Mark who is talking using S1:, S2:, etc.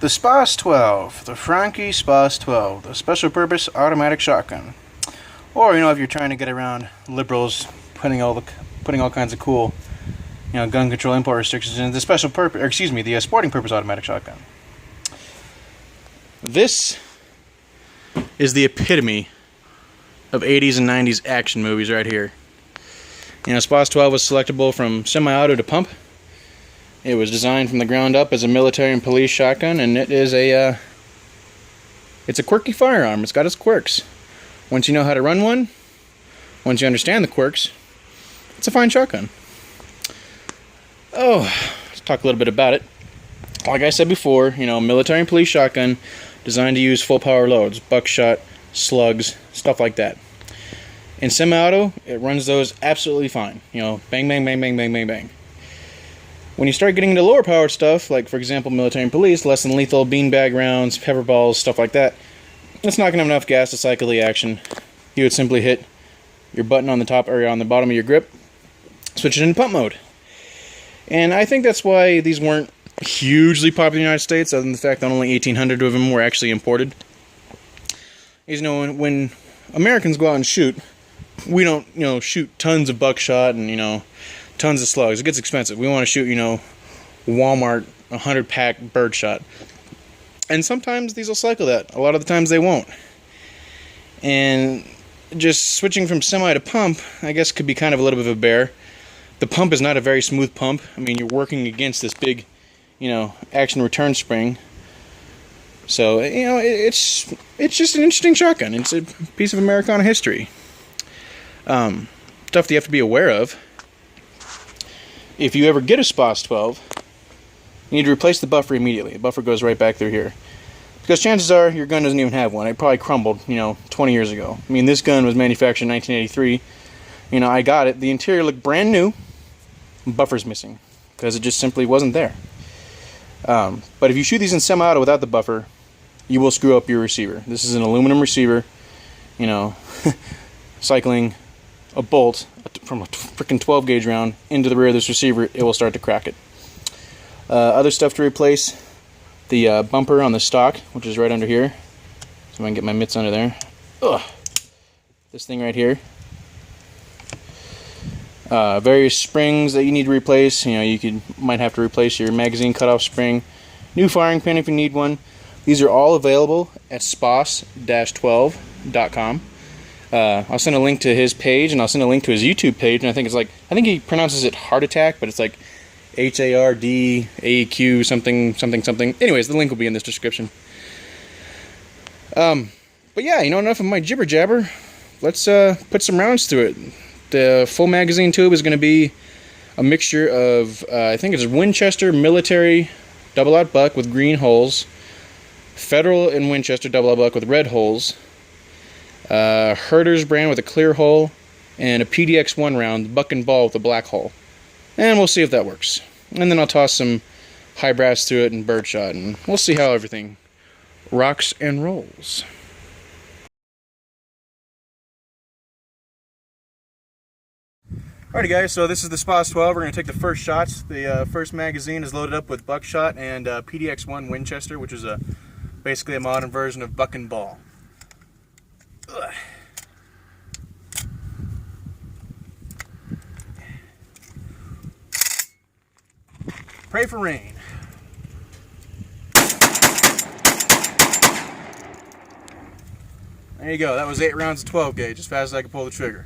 S1: The SPAS-12, the Frankie SPAS-12, the special purpose automatic shotgun. Or, if you're trying to get around liberals putting all kinds of cool, gun control import restrictions in the special purpose, or excuse me, the sporting purpose automatic shotgun. This is the epitome of 80s and 90s action movies right here. SPAS-12 was selectable from semi-auto to pump. It was designed from the ground up as a military and police shotgun, and it is it's a quirky firearm. It's got its quirks. Once you know how to run one, once you understand the quirks, it's a fine shotgun. Oh, let's talk a little bit about it. Like I said before, military and police shotgun designed to use full power loads, buckshot, slugs, stuff like that. In semi-auto, it runs those absolutely fine. Bang, bang, bang, bang, bang, bang, bang. When you start getting into lower powered stuff, like for example military and police, less than lethal beanbag rounds, pepper balls, stuff like that, it's not going to have enough gas to cycle the action. You would simply hit your button on the top or on the bottom of your grip, switch it into pump mode. And I think that's why these weren't hugely popular in the United States, other than the fact that only 1,800 of them were actually imported. Is when Americans go out and shoot, we don't shoot tons of buckshot and tons of slugs. It gets expensive. We want to shoot Walmart 100-pack birdshot. And sometimes these will cycle that. A lot of the times they won't. And just switching from semi to pump, I guess, could be kind of a little bit of a bear. The pump is not a very smooth pump. I mean, you're working against this big, action return spring. So, it's just an interesting shotgun. It's a piece of Americana history. Stuff that you have to be aware of. If you ever get a SPAS-12, you need to replace the buffer immediately. The buffer goes right back through here. Because chances are your gun doesn't even have one. It probably crumbled, 20 years ago. I mean, this gun was manufactured in 1983. I got it. The interior looked brand new. Buffer's missing. Because it just simply wasn't there. But if you shoot these in semi-auto without the buffer, you will screw up your receiver. This is an aluminum receiver. Cycling a bolt from a freaking 12 gauge round into the rear of this receiver, it will start to crack it. Other stuff to replace, the bumper on the stock, which is right under here. So I can get my mitts under there. Ugh. This thing right here. Various springs that you need to replace. Might have to replace your magazine cutoff spring. New firing pin if you need one. These are all available at SPAS-12.com. I'll send a link to his page, and I'll send a link to his YouTube page, and I think he pronounces it Heart Attack, but it's like HARDAQ something something something. Anyways, the link will be in this description. But yeah, enough of my jibber jabber. Let's put some rounds through it. The full magazine tube is going to be a mixture of I think it's Winchester military double-aught buck with green holes, Federal and Winchester double-aught buck with red holes, Herder's brand with a clear hole, and a PDX-1 round, buck and ball with a black hole. And we'll see if that works. And then I'll toss some high brass through it and birdshot, and we'll see how everything rocks and rolls. Alrighty guys, so this is the SPAS-12. We're going to take the first shots. The first magazine is loaded up with buckshot and PDX-1 Winchester, which is basically a modern version of buck and ball. Ugh. Pray for rain. There you go. That was 8 rounds of 12 gauge, as fast as I could pull the trigger.